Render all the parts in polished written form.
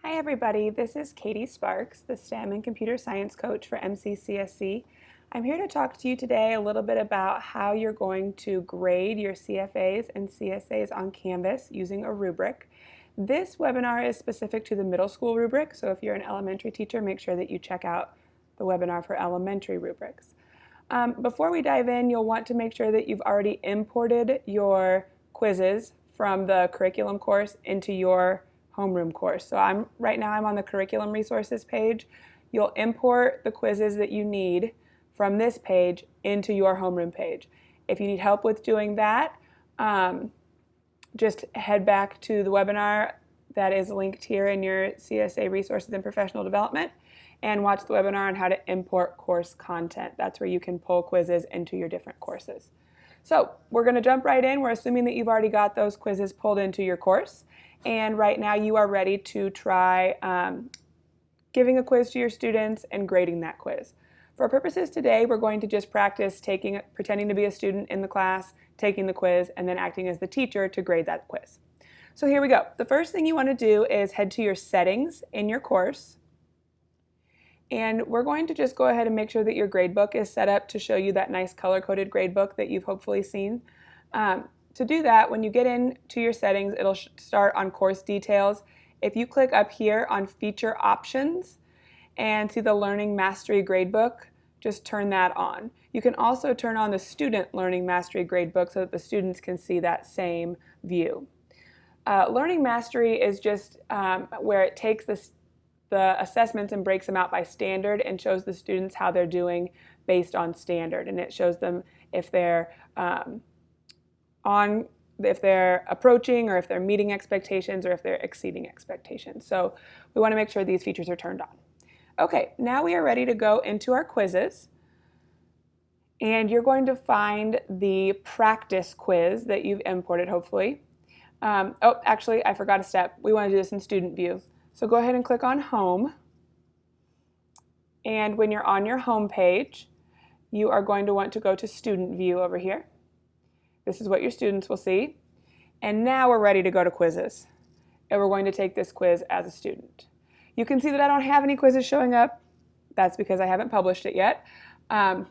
Hi everybody, this is Katie Sparks, the STEM and Computer Science Coach for MCCSC. I'm here to talk to you today a little bit about how you're going to grade your CFAs and CSAs on Canvas using a rubric. This webinar is specific to the middle school rubric, so if you're an elementary teacher, make sure that you check out the webinar for elementary rubrics. Before we dive in, you'll want to make sure that you've already imported your quizzes from the curriculum course into your homeroom course. So right now I'm on the curriculum resources page. You'll import the quizzes that you need from this page into your homeroom page. If you need help with doing that, just head back to the webinar that is linked here in your CSA Resources and Professional Development and watch the webinar on how to import course content. That's where you can pull quizzes into your different courses. So we're going to jump right in. We're assuming that you've already got those quizzes pulled into your course. And right now you are ready to try giving a quiz to your students and grading that quiz. For our purposes today, we're going to just practice pretending to be a student in the class, taking the quiz, and then acting as the teacher to grade that quiz. So here we go. The first thing you want to do is head to your settings in your course. And we're going to just go ahead and make sure that your gradebook is set up to show you that nice color-coded gradebook that you've hopefully seen. To do that, when you get into your settings, it'll start on course details. If you click up here on feature options and see the Learning Mastery Gradebook, just turn that on. You can also turn on the Student Learning Mastery Gradebook so that the students can see that same view. Learning Mastery is just where it takes the assessments and breaks them out by standard and shows the students how they're doing based on standard. And it shows them if they're approaching or if they're meeting expectations or if they're exceeding expectations. So we want to make sure these features are turned on. Okay, now we are ready to go into our quizzes. And you're going to find the practice quiz that you've imported, hopefully. Actually, I forgot a step. We want to do this in student view. So go ahead and click on Home. And when you're on your home page, you are going to want to go to Student View over here. This is what your students will see. And now we're ready to go to quizzes. And we're going to take this quiz as a student. You can see that I don't have any quizzes showing up. That's because I haven't published it yet. I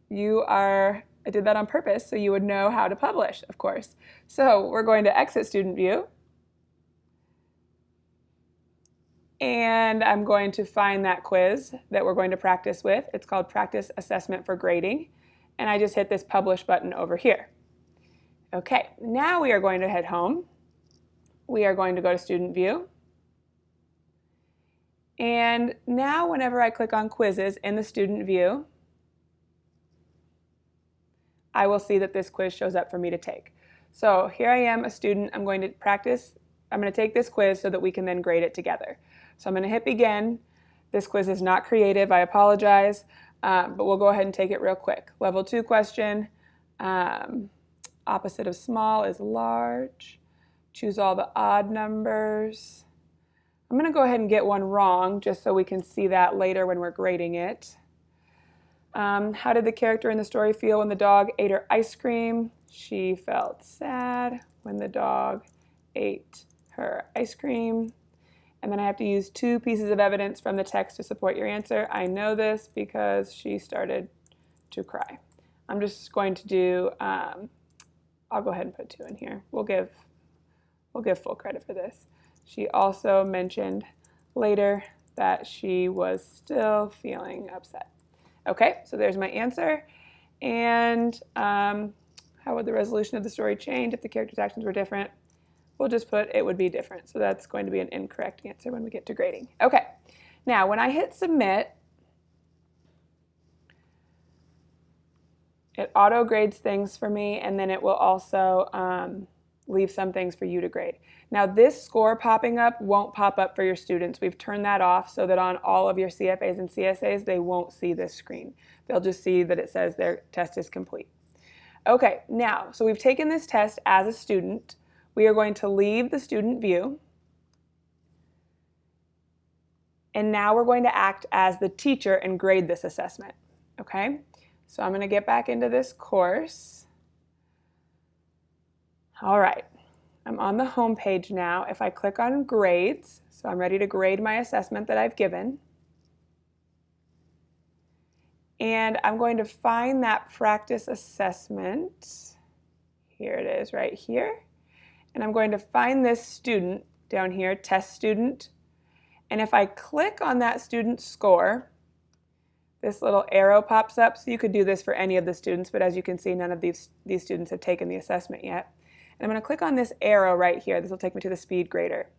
did that on purpose so you would know how to publish, of course. So we're going to exit Student View. And I'm going to find that quiz that we're going to practice with. It's called Practice Assessment for Grading. And I just hit this Publish button over here. Okay, now we are going to head home. We are going to go to Student View. And now whenever I click on Quizzes in the Student View, I will see that this quiz shows up for me to take. So here I am, a student. I'm going to practice. I'm going to take this quiz so that we can then grade it together. So I'm going to hit Begin. This quiz is not creative. I apologize, but we'll go ahead and take it real quick. Level 2 question. Opposite of small is large. Choose all the odd numbers. I'm going to go ahead and get one wrong just so we can see that later when we're grading it. How did the character in the story feel when the dog ate her ice cream? She felt sad when the dog ate her ice cream. And then I have to use 2 pieces of evidence from the text to support your answer. I know this because she started to cry. I'm just going to do, I'll go ahead and put 2 in here. We'll give full credit for this. She also mentioned later that she was still feeling upset. Okay, so there's my answer. And how would the resolution of the story change if the character's actions were different? We'll just put it would be different. So that's going to be an incorrect answer when we get to grading. Okay, now when I hit Submit, it auto grades things for me, and then it will also leave some things for you to grade. Now this score popping up won't pop up for your students. We've turned that off so that on all of your CFAs and CSAs, they won't see this screen. They'll just see that it says their test is complete. Okay, now, so we've taken this test as a student. We are going to leave the student view. And now we're going to act as the teacher and grade this assessment. Okay, so I'm going to get back into this course. All right, I'm on the home page now. If I click on grades, So I'm ready to grade my assessment that I've given. And I'm going to find that practice assessment. Here it is right here. And I'm going to find this student down here, test student. And if I click on that student's score, this little arrow pops up. So you could do this for any of the students, but as you can see, none of these students have taken the assessment yet. And I'm going to click on this arrow right here. This will take me to the speed grader.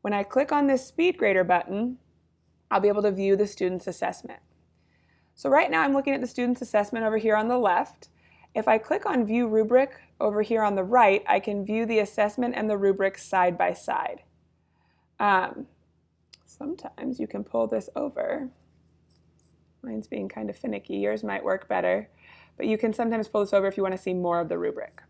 When I click on this speed grader button, I'll be able to view the student's assessment. So right now I'm looking at the student's assessment over here on the left. If I click on View Rubric over here on the right, I can view the assessment and the rubric side by side. Sometimes you can pull this over. Mine's being kind of finicky. Yours might work better. But you can sometimes pull this over if you want to see more of the rubric.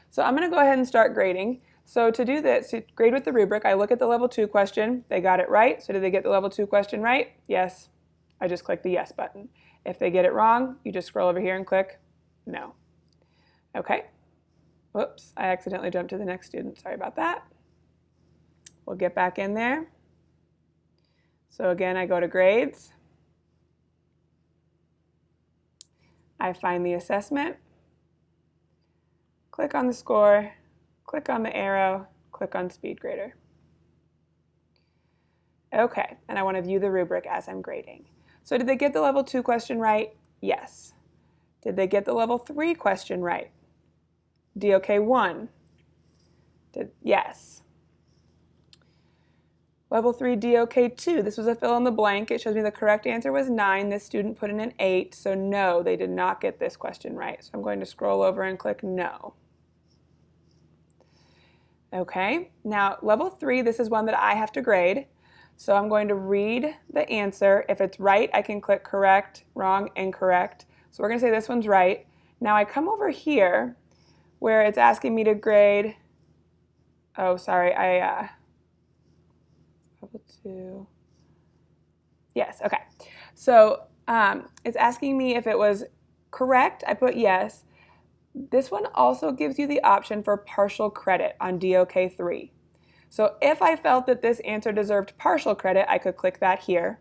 So I'm going to go ahead and start grading. So to do this, to grade with the rubric, I look at the level 2 question. They got it right. So did they get the level 2 question right? Yes. I just click the yes button. If they get it wrong, you just scroll over here and click no. Okay. Whoops, I accidentally jumped to the next student. Sorry about that. We'll get back in there. So again, I go to grades. I find the assessment, click on the score, click on the arrow, click on speed grader. Okay, and I want to view the rubric as I'm grading. So did they get the level 2 question right? Yes. Did they get the level 3 question right? DOK 1. Yes. Level 3 DOK 2, this was a fill in the blank. It shows me the correct answer was 9. This student put in an 8, so no, they did not get this question right. So I'm going to scroll over and click no. Okay, now level 3, this is one that I have to grade. So I'm going to read the answer. If it's right, I can click correct, wrong, incorrect. So we're going to say this one's right. Now I come over here where it's asking me to grade, oh sorry, level 2. Yes, okay. So it's asking me if it was correct. I put yes. This one also gives you the option for partial credit on DOK 3. So if I felt that this answer deserved partial credit, I could click that here.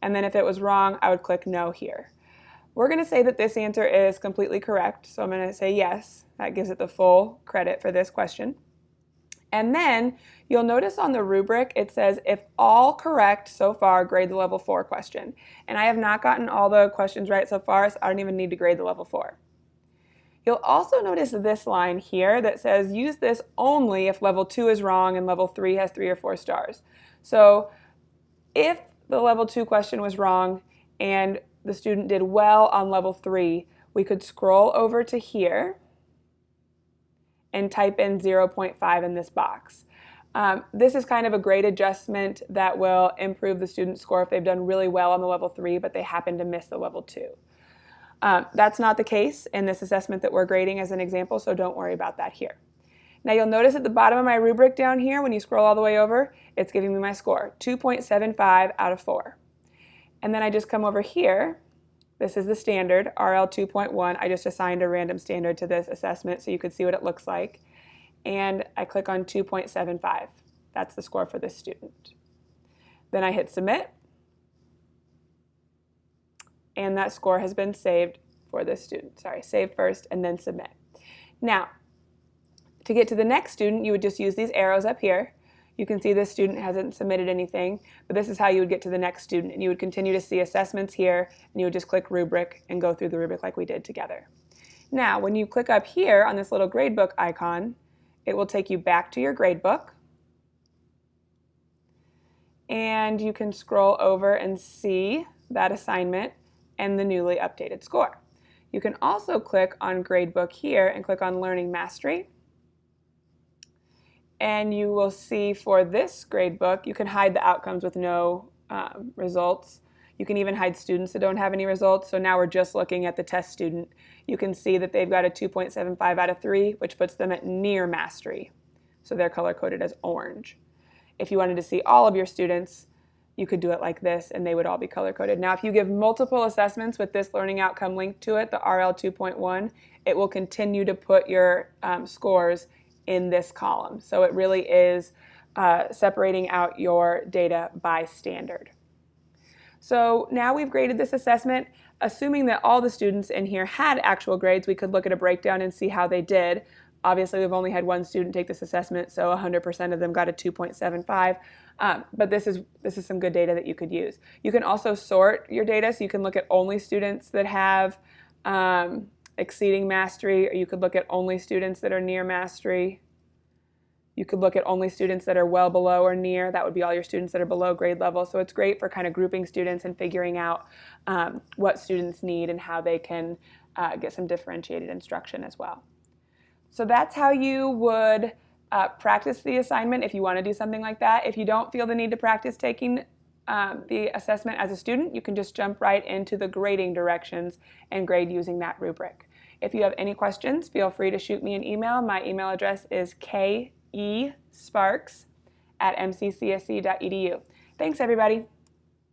And then if it was wrong, I would click no here. We're going to say that this answer is completely correct. So I'm going to say yes. That gives it the full credit for this question. And then you'll notice on the rubric, it says if all correct so far, grade the level 4 question. And I have not gotten all the questions right so far, so I don't even need to grade the level 4. You'll also notice this line here that says use this only if level 2 is wrong and level 3 has 3 or 4 stars. So if the level 2 question was wrong and the student did well on level 3, we could scroll over to here and type in 0.5 in this box. This is kind of a grade adjustment that will improve the student's score if they've done really well on the level 3, but they happen to miss the level 2. That's not the case in this assessment that we're grading as an example, so don't worry about that here. Now you'll notice at the bottom of my rubric down here, when you scroll all the way over, it's giving me my score, 2.75 out of 4. And then I just come over here. This is the standard, RL 2.1. I just assigned a random standard to this assessment so you could see what it looks like. And I click on 2.75. That's the score for this student. Then I hit submit. And that score has been saved for this student. Sorry, save first and then submit. Now, to get to the next student, you would just use these arrows up here. You can see this student hasn't submitted anything, but this is how you would get to the next student. And you would continue to see assessments here, and you would just click rubric and go through the rubric like we did together. Now, when you click up here on this little gradebook icon, it will take you back to your gradebook. And you can scroll over and see that assignment and the newly updated score. You can also click on Gradebook here and click on Learning Mastery. And you will see for this gradebook, you can hide the outcomes with no results. You can even hide students that don't have any results. So now we're just looking at the test student. You can see that they've got a 2.75 out of 3, which puts them at near mastery. So they're color-coded as orange. If you wanted to see all of your students, you could do it like this and they would all be color-coded. Now, if you give multiple assessments with this learning outcome linked to it, the RL 2.1, it will continue to put your scores in this column. So it really is separating out your data by standard. So now we've graded this assessment. Assuming that all the students in here had actual grades, we could look at a breakdown and see how they did. Obviously, we've only had one student take this assessment, so 100% of them got a 2.75. But this is some good data that you could use. You can also sort your data, so you can look at only students that have exceeding mastery, or you could look at only students that are near mastery. You could look at only students that are well below or near. That would be all your students that are below grade level. So it's great for kind of grouping students and figuring out what students need and how they can get some differentiated instruction as well. So that's how you would practice the assignment if you want to do something like that. If you don't feel the need to practice taking the assessment as a student, you can just jump right into the grading directions and grade using that rubric. If you have any questions, feel free to shoot me an email. My email address is kesparks@mccsc.edu. Thanks, everybody.